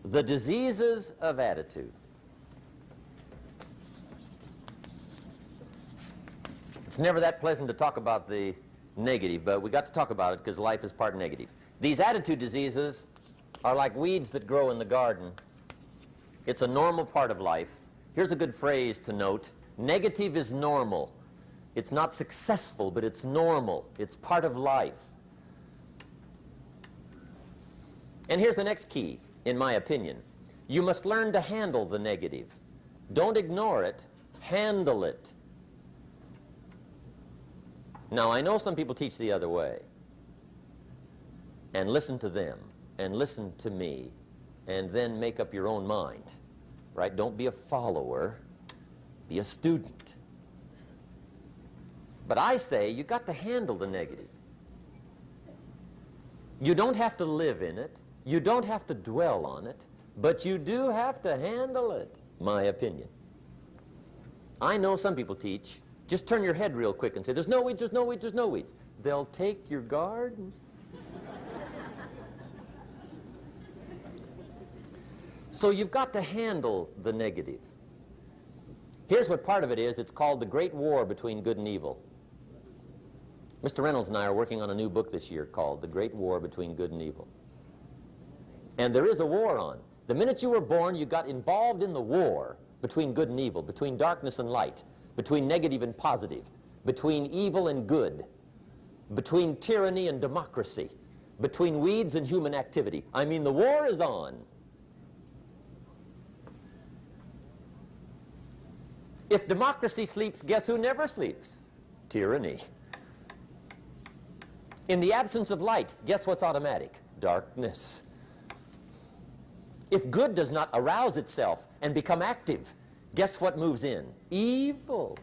The diseases of attitude. It's never that pleasant to talk about the negative, but we got to talk about it because life is part negative. These attitude diseases are like weeds that grow in the garden. It's a normal part of life. Here's a good phrase to note. Negative is normal. It's not successful, but it's normal. It's part of life. And here's the next key, in my opinion. You must learn to handle the negative. Don't ignore it. Handle it. Now, I know some people teach the other way. And listen to them, and listen to me, and then make up your own mind. Right? Don't be a follower. Be a student. But I say you got to handle the negative. You don't have to live in it. You don't have to dwell on it. But you do have to handle it, my opinion. I know some people teach, just turn your head real quick and say, there's no weeds, there's no weeds, there's no weeds. They'll take your garden. So you've got to handle the negative. Here's what part of it is. It's called the Great War Between Good and Evil. Mr. Reynolds and I are working on a new book this year called The Great War Between Good and Evil. And there is a war on. The minute you were born, you got involved in the war between good and evil, between darkness and light, between negative and positive, between evil and good, between tyranny and democracy, between weeds and human activity. I mean, the war is on. If democracy sleeps, guess who never sleeps? Tyranny. In the absence of light, guess what's automatic? Darkness. If good does not arouse itself and become active, guess what moves in? Evil.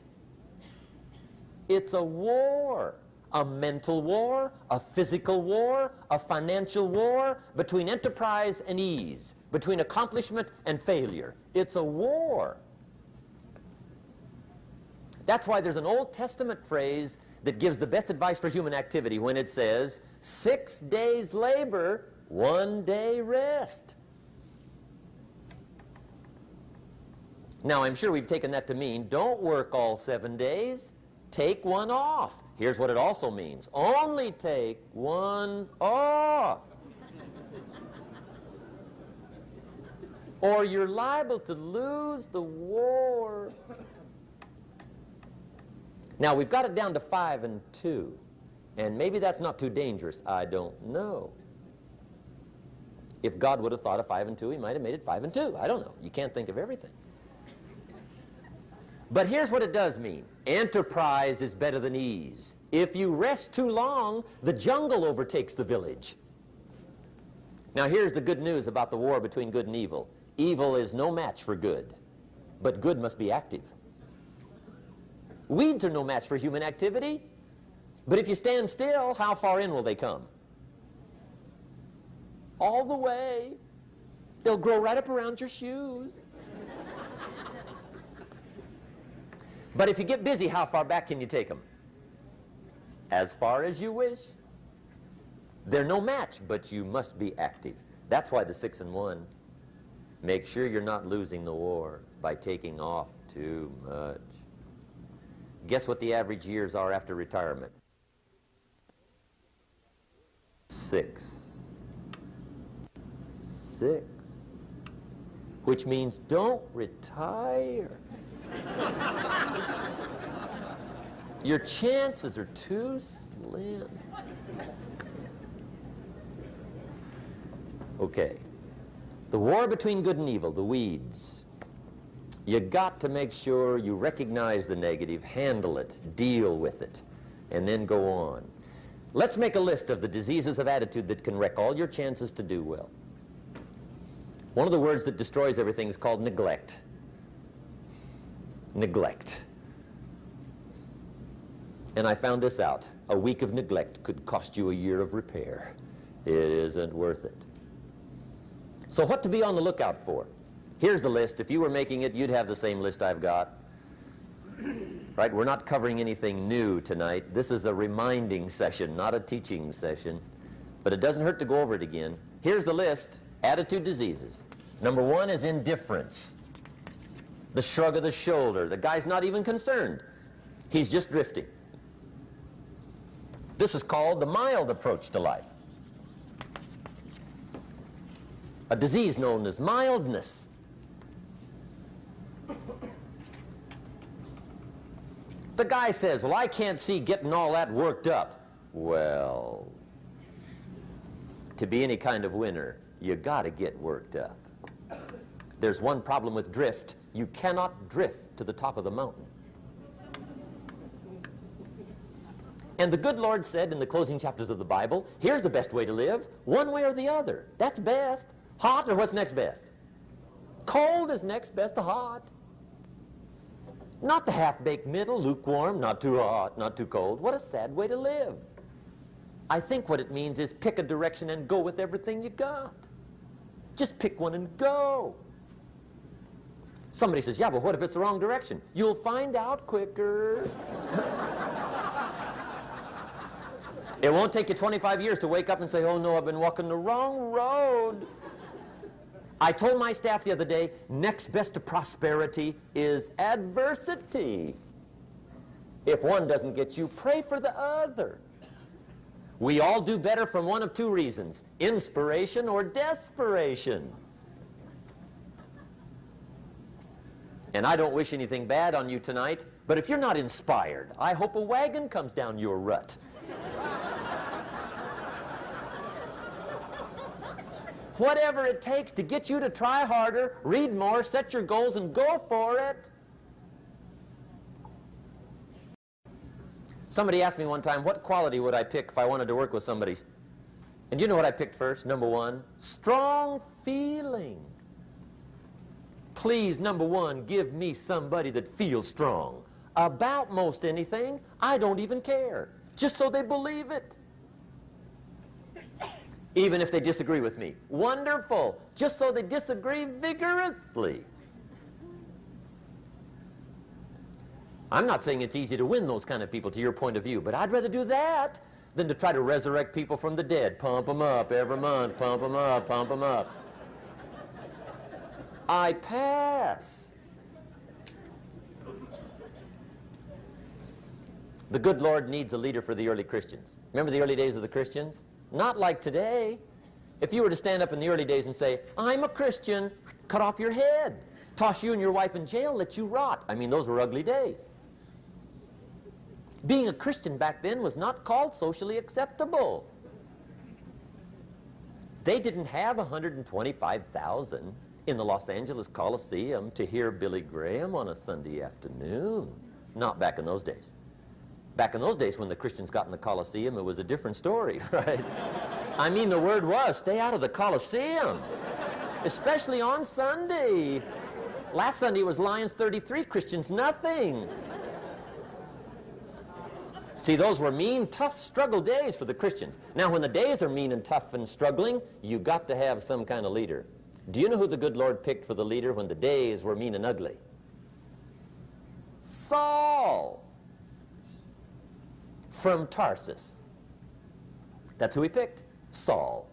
It's a war. A mental war, a physical war, a financial war, between enterprise and ease, between accomplishment and failure. It's a war. That's why there's an Old Testament phrase that gives the best advice for human activity when it says, 6 days labor, 1 day rest. Now, I'm sure we've taken that to mean, don't work all 7 days, take one off. Here's what it also means, only take one off. Or you're liable to lose the war. Now, we've got it down to 5 and 2, and maybe that's not too dangerous. I don't know. If God would have thought of 5 and 2, he might have made it 5 and 2. I don't know. You can't think of everything. But here's what it does mean. Enterprise is better than ease. If you rest too long, the jungle overtakes the village. Now, here's the good news about the war between good and evil. Evil is no match for good, but good must be active. Weeds are no match for human activity, but if you stand still, how far in will they come? All the way. They'll grow right up around your shoes. But if you get busy, how far back can you take them? As far as you wish. They're no match, but you must be active. That's why the 6 and 1. Make sure you're not losing the war by taking off too much. Guess what the average years are after retirement? 6. 6. Which means don't retire. Your chances are too slim. Okay. The war between good and evil, the weeds. You got to make sure you recognize the negative, handle it, deal with it, and then go on. Let's make a list of the diseases of attitude that can wreck all your chances to do well. One of the words that destroys everything is called neglect. Neglect. And I found this out. A week of neglect could cost you a year of repair. It isn't worth it. So what to be on the lookout for? Here's the list. If you were making it, you'd have the same list I've got. Right? We're not covering anything new tonight. This is a reminding session, not a teaching session. But it doesn't hurt to go over it again. Here's the list. Attitude diseases. Number one is indifference. The shrug of the shoulder. The guy's not even concerned. He's just drifting. This is called the mild approach to life. A disease known as mildness. The guy says, well, I can't see getting all that worked up. Well, to be any kind of winner, you got to get worked up. There's one problem with drift. You cannot drift to the top of the mountain. And the good Lord said in the closing chapters of the Bible, here's the best way to live, one way or the other. That's best. Hot or what's next best? Cold is next best to hot. Not the half-baked middle, lukewarm, not too hot, not too cold. What a sad way to live. I think what it means is pick a direction and go with everything you got. Just pick one and go. Somebody says, yeah, but what if it's the wrong direction? You'll find out quicker. It won't take you 25 years to wake up and say, oh no, I've been walking the wrong road. I told my staff the other day, next best to prosperity is adversity. If one doesn't get you, pray for the other. We all do better from one of two reasons, inspiration or desperation. And I don't wish anything bad on you tonight, but if you're not inspired, I hope a wagon comes down your rut. Whatever it takes to get you to try harder, read more, set your goals, and go for it. Somebody asked me one time, what quality would I pick if I wanted to work with somebody? And you know what I picked first? Number one, strong feeling. Please, number one, give me somebody that feels strong. About most anything, I don't even care. Just so they believe it. Even if they disagree with me. Wonderful. Just so they disagree vigorously. I'm not saying it's easy to win those kind of people to your point of view, but I'd rather do that than to try to resurrect people from the dead. Pump them up every month, pump them up, pump them up. I pass. The good Lord needs a leader for the early Christians. Remember the early days of the Christians? Not like today. If you were to stand up in the early days and say, I'm a Christian, cut off your head, toss you and your wife in jail, let you rot. I mean, those were ugly days. Being a Christian back then was not called socially acceptable. They didn't have 125,000 in the Los Angeles Coliseum to hear Billy Graham on a Sunday afternoon. Not back in those days. Back in those days when the Christians got in the Coliseum, it was a different story, right? I mean, the word was, stay out of the Coliseum, especially on Sunday. Last Sunday was Lions 33, Christians nothing. See, those were mean, tough struggle days for the Christians. Now, when the days are mean and tough and struggling, you got to have some kind of leader. Do you know who the good Lord picked for the leader when the days were mean and ugly? Saul. From Tarsus. That's who he picked, Saul.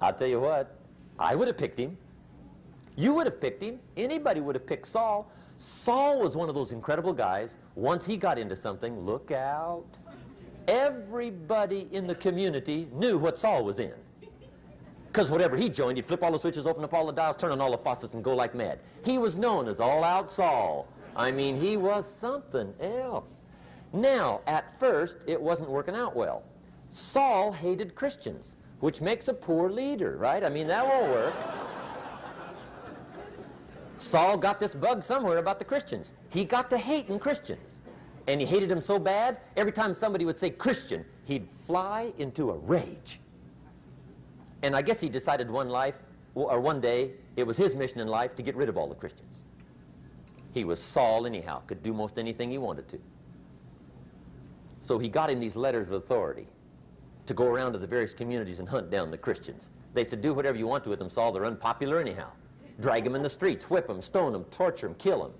I'll tell you what, I would have picked him. You would have picked him. Anybody would have picked Saul. Saul was one of those incredible guys. Once he got into something, look out. Everybody in the community knew what Saul was in. Because whatever he joined, he'd flip all the switches, open up all the dials, turn on all the faucets, and go like mad. He was known as All-Out Saul. I mean, he was something else. Now, at first, it wasn't working out well. Saul hated Christians, which makes a poor leader, right? I mean, that won't work. Saul got this bug somewhere about the Christians. He got to hating Christians. And he hated them so bad, every time somebody would say Christian, he'd fly into a rage. And I guess he decided one day, it was his mission in life to get rid of all the Christians. He was Saul anyhow, could do most anything he wanted to. So he got him these letters of authority to go around to the various communities and hunt down the Christians. They said, do whatever you want to with them, Saul. They're unpopular anyhow. Drag them in the streets, whip them, stone them, torture them, kill them.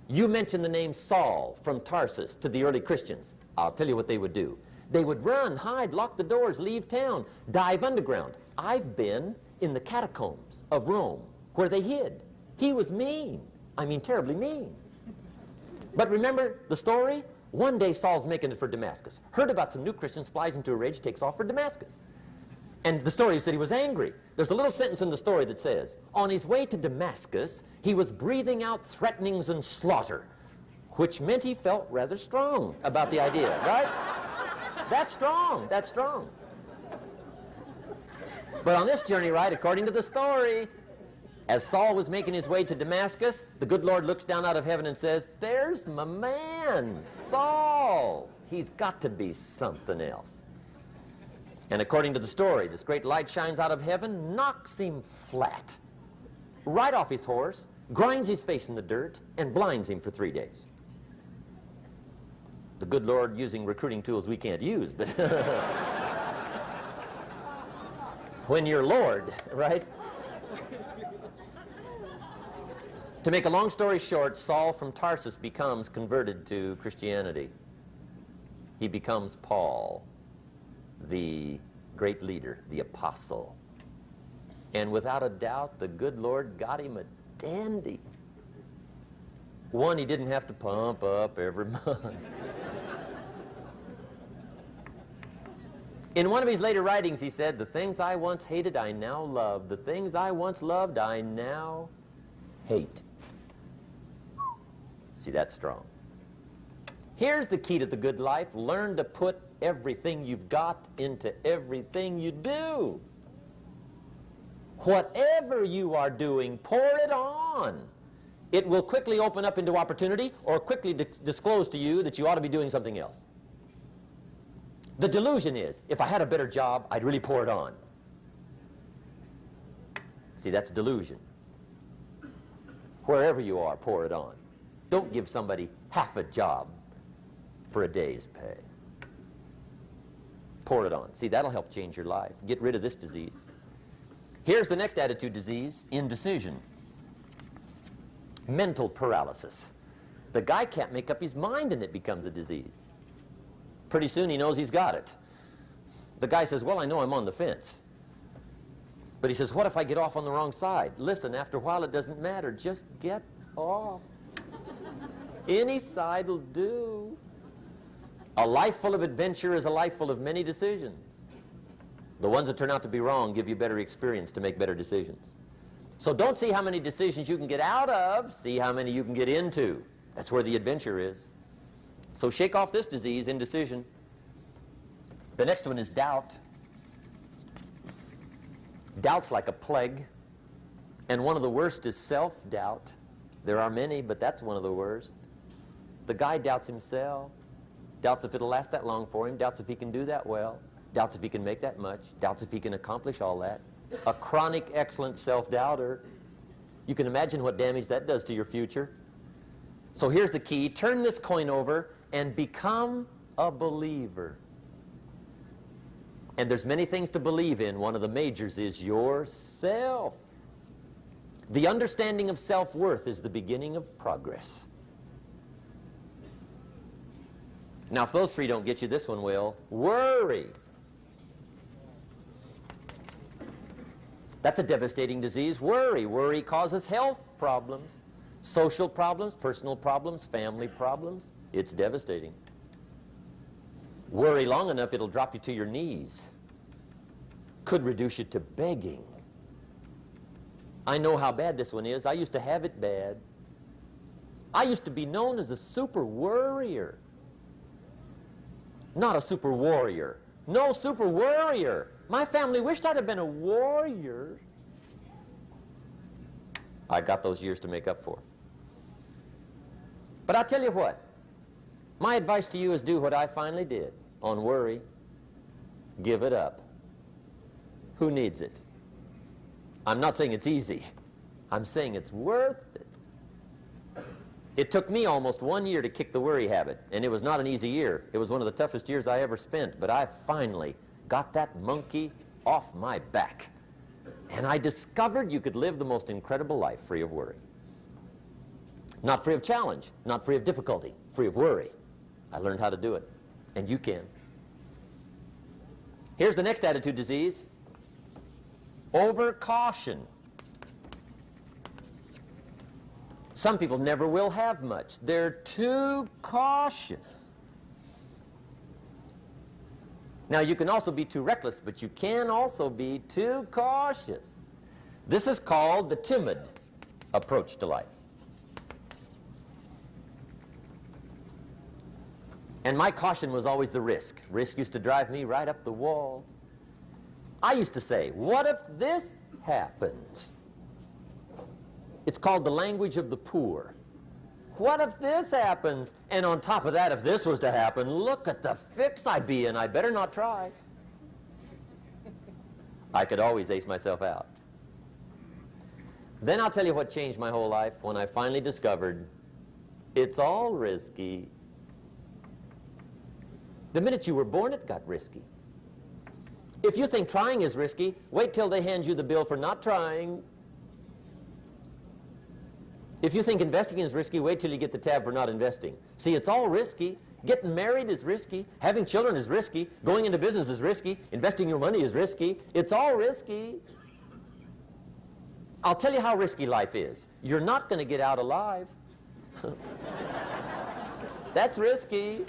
You mention the name Saul from Tarsus to the early Christians. I'll tell you what they would do. They would run, hide, lock the doors, leave town, dive underground. I've been in the catacombs of Rome where they hid. He was mean. I mean, terribly mean. But remember the story? One day Saul's making it for Damascus. Heard about some new Christians, flies into a rage, takes off for Damascus. And the story said he was angry. There's a little sentence in the story that says, on his way to Damascus, he was breathing out threatenings and slaughter, which meant he felt rather strong about the idea, right? That's strong. That's strong. But on this journey, right, according to the story, as Saul was making his way to Damascus, the good Lord looks down out of heaven and says, there's my man, Saul. He's got to be something else. And according to the story, this great light shines out of heaven, knocks him flat, right off his horse, grinds his face in the dirt, and blinds him for 3 days. The good Lord using recruiting tools we can't use, but when you're Lord, right? To make a long story short, Saul from Tarsus becomes converted to Christianity. He becomes Paul, the great leader, the apostle. And without a doubt, the good Lord got him a dandy. One he didn't have to pump up every month. In one of his later writings, he said, the things I once hated, I now love. The things I once loved, I now hate. See, that's strong. Here's the key to the good life. Learn to put everything you've got into everything you do. Whatever you are doing, pour it on. It will quickly open up into opportunity or quickly disclose to you that you ought to be doing something else. The delusion is, if I had a better job, I'd really pour it on. See, that's delusion. Wherever you are, pour it on. Don't give somebody half a job for a day's pay. Pour it on. See, that'll help change your life. Get rid of this disease. Here's the next attitude disease, indecision. Mental paralysis. The guy can't make up his mind and it becomes a disease. Pretty soon he knows he's got it. The guy says, well, I know I'm on the fence. But he says, what if I get off on the wrong side? Listen, after a while it doesn't matter. Just get off. Any side will do. A life full of adventure is a life full of many decisions. The ones that turn out to be wrong give you better experience to make better decisions. So don't see how many decisions you can get out of, see how many you can get into. That's where the adventure is. So shake off this disease, indecision. The next one is doubt. Doubt's like a plague. And one of the worst is self-doubt. There are many, but that's one of the worst. The guy doubts himself. Doubts if it'll last that long for him. Doubts if he can do that well. Doubts if he can make that much. Doubts if he can accomplish all that. A chronic, excellent self-doubter. You can imagine what damage that does to your future. So here's the key. Turn this coin over and become a believer. And there's many things to believe in. One of the majors is yourself. The understanding of self-worth is the beginning of progress. Now, if those three don't get you, this one will. Worry. That's a devastating disease. Worry. Worry causes health problems, social problems, personal problems, family problems. It's devastating. Worry long enough, it'll drop you to your knees. Could reduce you to begging. I know how bad this one is. I used to have it bad. I used to be known as a super worrier. Not a super warrior. No, super worrier. My family wished I'd have been a warrior. I got those years to make up for. But I'll tell you what. My advice to you is do what I finally did on worry. Give it up. Who needs it? I'm not saying it's easy. I'm saying it's worth it. It took me almost 1 year to kick the worry habit, and it was not an easy year. It was one of the toughest years I ever spent, but I finally got that monkey off my back. And I discovered you could live the most incredible life free of worry. Not free of challenge, not free of difficulty, free of worry. I learned how to do it, and you can. Here's the next attitude disease. Over caution. Some people never will have much. They're too cautious. Now, you can also be too reckless, but you can also be too cautious. This is called the timid approach to life. And my caution was always the risk. Risk used to drive me right up the wall. I used to say, what if this happens? It's called the language of the poor. What if this happens? And on top of that, if this was to happen, look at the fix I'd be in. I better not try. I could always ace myself out. Then I'll tell you what changed my whole life when I finally discovered it's all risky. The minute you were born, it got risky. If you think trying is risky, wait till they hand you the bill for not trying. If you think investing is risky, wait till you get the tab for not investing. See, it's all risky. Getting married is risky. Having children is risky. Going into business is risky. Investing your money is risky. It's all risky. I'll tell you how risky life is. You're not going to get out alive. That's risky.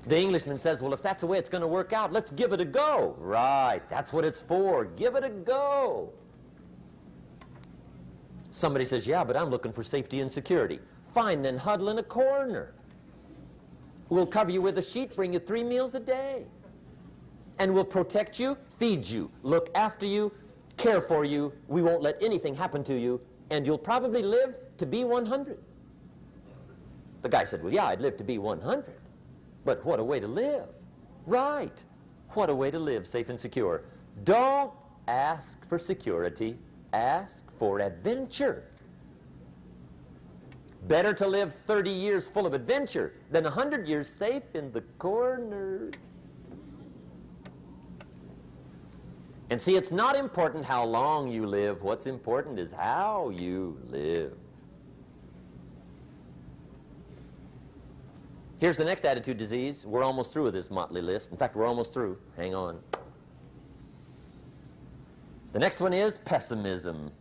The Englishman says, well, if that's the way it's going to work out, let's give it a go. Right, that's what it's for. Give it a go. Somebody says, yeah, but I'm looking for safety and security. Fine, then huddle in a corner. We'll cover you with a sheet, bring you 3 meals a day. And we'll protect you, feed you, look after you, care for you. We won't let anything happen to you, and you'll probably live to be 100. The guy said, well, yeah, I'd live to be 100. But what a way to live. Right. What a way to live, safe and secure. Don't ask for security. Ask for adventure. Better to live 30 years full of adventure than 100 years safe in the corner. And see, it's not important how long you live. What's important is how you live. Here's the next attitude disease. We're almost through with this motley list. In fact, we're almost through. Hang on. The next one is pessimism.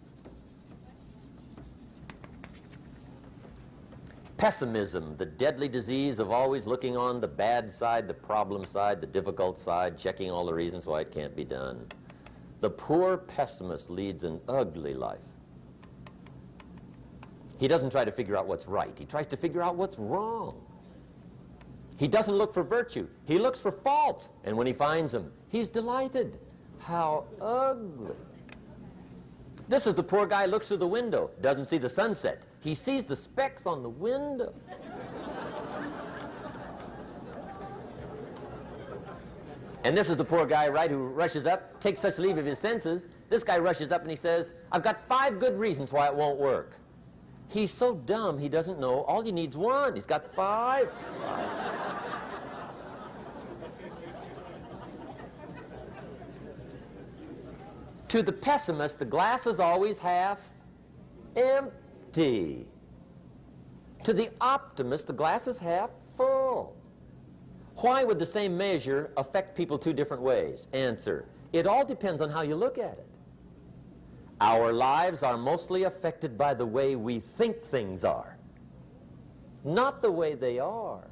Pessimism, the deadly disease of always looking on the bad side, the problem side, the difficult side, checking all the reasons why it can't be done. The poor pessimist leads an ugly life. He doesn't try to figure out what's right. He tries to figure out what's wrong. He doesn't look for virtue. He looks for faults. And when he finds them, he's delighted. How ugly. This is the poor guy looks through the window, doesn't see the sunset. He sees the specks on the window. And this is the poor guy, right, who rushes up, takes such leave of his senses. This guy rushes up and he says, I've got 5 good reasons why it won't work. He's so dumb he doesn't know all he needs 1. He's got 5. To the pessimist, the glass is always half empty. To the optimist, the glass is half full. Why would the same measure affect people 2 different ways? Answer, it all depends on how you look at it. Our lives are mostly affected by the way we think things are, not the way they are.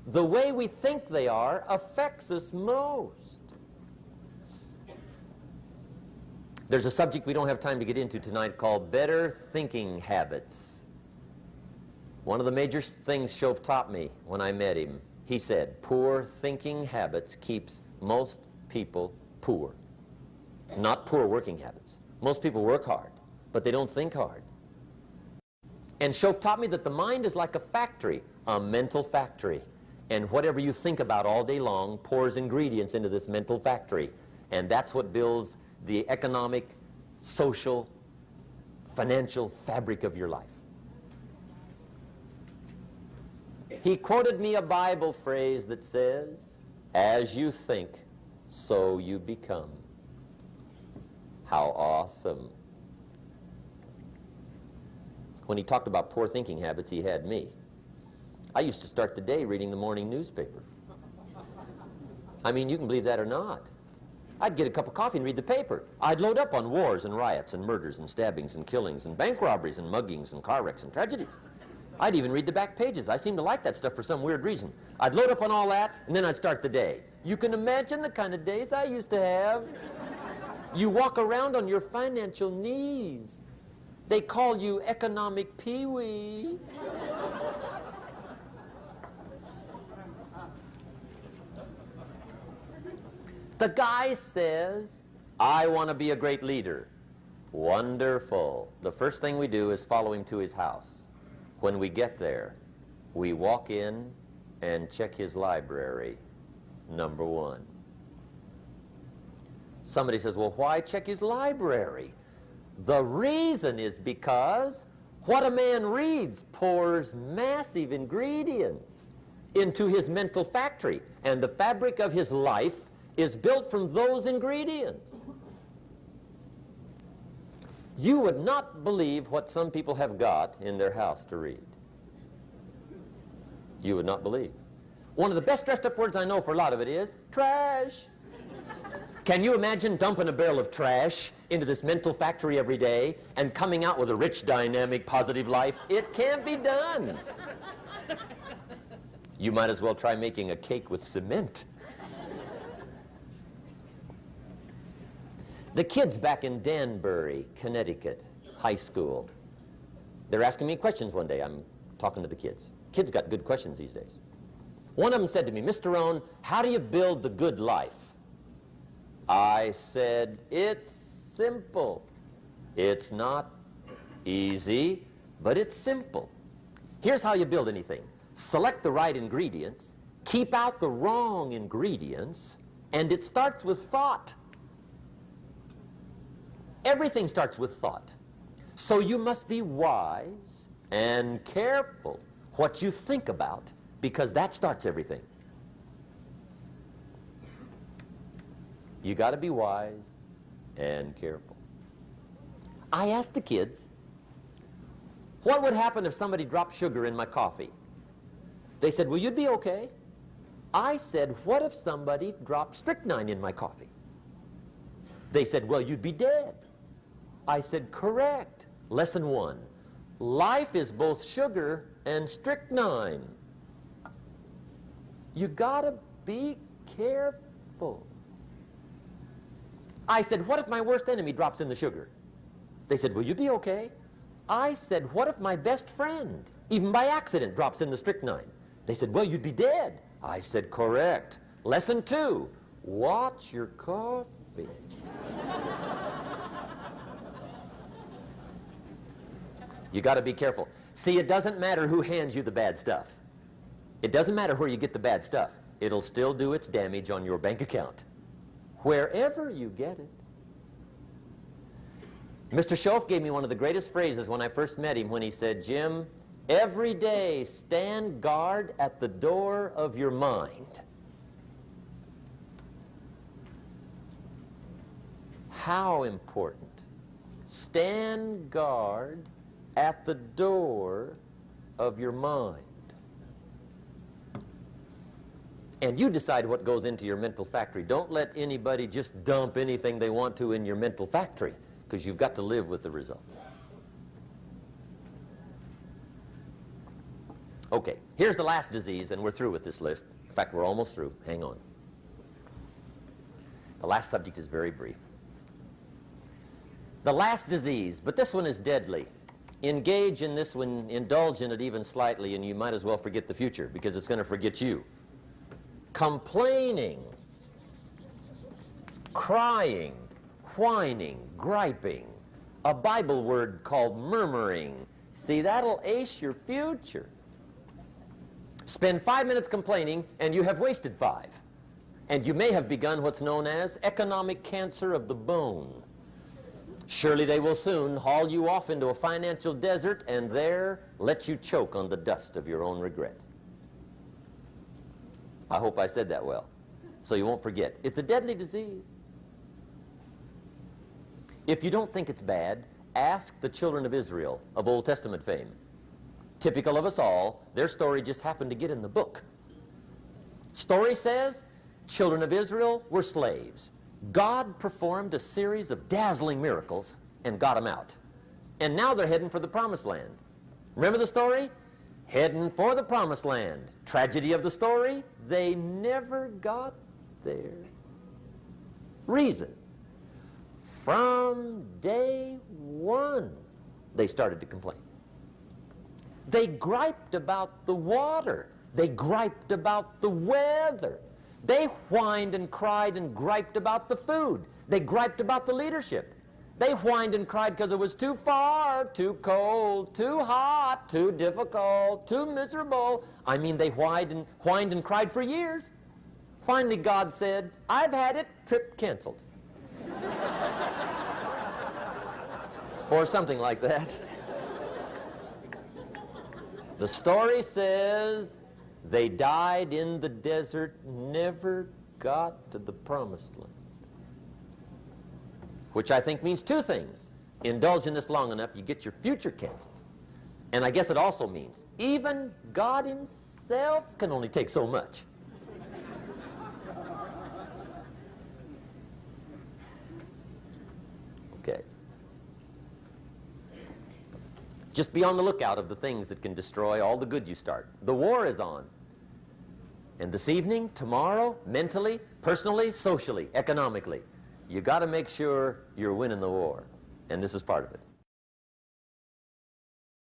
The way we think they are affects us most. There's a subject we don't have time to get into tonight called better thinking habits. One of the major things Shove taught me when I met him, he said, poor thinking habits keeps most people poor. Not poor working habits. Most people work hard, but they don't think hard. And Shove taught me that the mind is like a factory, a mental factory. And whatever you think about all day long pours ingredients into this mental factory. And that's what builds the economic, social, financial fabric of your life. He quoted me a Bible phrase that says, as you think, so you become. How awesome. When he talked about poor thinking habits, he had me. I used to start the day reading the morning newspaper. I mean, you can believe that or not. I'd get a cup of coffee and read the paper. I'd load up on wars and riots and murders and stabbings and killings and bank robberies and muggings and car wrecks and tragedies. I'd even read the back pages. I seem to like that stuff for some weird reason. I'd load up on all that, and then I'd start the day. You can imagine the kind of days I used to have. You walk around on your financial knees. They call you economic peewee. The guy says, I want to be a great leader. Wonderful. The first thing we do is follow him to his house. When we get there, we walk in and check his library, number one. Somebody says, well, why check his library? The reason is because what a man reads pours massive ingredients into his mental factory, and the fabric of his life is built from those ingredients. You would not believe what some people have got in their house to read. You would not believe. One of the best dressed up words I know for a lot of it is trash. Can you imagine dumping a barrel of trash into this mental factory every day and coming out with a rich, dynamic, positive life? It can't be done. You might as well try making a cake with cement. The kids back in Danbury, Connecticut, high school, they're asking me questions one day. I'm talking to the kids. Kids got good questions these days. One of them said to me, Mr. Rohn, how do you build the good life? I said, it's simple. It's not easy, but it's simple. Here's how you build anything. Select the right ingredients, keep out the wrong ingredients, and it starts with thought. Everything starts with thought. So you must be wise and careful what you think about, because that starts everything. You got to be wise and careful. I asked the kids, what would happen if somebody dropped sugar in my coffee? They said, well, you'd be okay. I said, what if somebody dropped strychnine in my coffee? They said, well, you'd be dead. I said, correct. Lesson one, life is both sugar and strychnine. You gotta be careful. I said, what if my worst enemy drops in the sugar? They said, will you be okay? I said, what if my best friend, even by accident, drops in the strychnine? They said, well, you'd be dead. I said, correct. Lesson two, watch your coffee. You got to be careful. See, it doesn't matter who hands you the bad stuff. It doesn't matter where you get the bad stuff. It'll still do its damage on your bank account, wherever you get it. Mr. Schoaf gave me one of the greatest phrases when I first met him, when he said, Jim, every day stand guard at the door of your mind. How important. Stand guard at the door of your mind. And you decide what goes into your mental factory. Don't let anybody just dump anything they want to in your mental factory, because you've got to live with the results. Okay, here's the last disease, and we're through with this list. In fact, we're almost through. Hang on. The last subject is very brief. The last disease, but this one is deadly. Engage in this one, indulge in it even slightly, and you might as well forget the future, because it's going to forget you. Complaining, crying, whining, griping, a Bible word called murmuring. See, that'll ace your future. Spend 5 minutes complaining, and you have wasted 5. And you may have begun what's known as economic cancer of the bone. Surely they will soon haul you off into a financial desert and there let you choke on the dust of your own regret. I hope I said that well, so you won't forget. It's a deadly disease. If you don't think it's bad, ask the children of Israel of Old Testament fame. Typical of us all, their story just happened to get in the book. Story says, children of Israel were slaves. God performed a series of dazzling miracles and got them out. And now they're heading for the promised land. Remember the story? Heading for the promised land. Tragedy of the story, they never got there. Reason. From day one, they started to complain. They griped about the water. They griped about the weather. They whined and cried and griped about the food. They griped about the leadership. They whined and cried because it was too far, too cold, too hot, too difficult, too miserable. I mean, they whined and cried for years. Finally, God said, "I've had it, trip canceled." Or something like that. The story says they died in the desert, never got to the promised land. Which I think means two things. Indulge in this long enough, you get your future canceled. And I guess it also means even God himself can only take so much. Okay. Just be on the lookout of the things that can destroy all the good you start. The war is on. And this evening, tomorrow, mentally, personally, socially, economically, you got to make sure you're winning the war. And this is part of it.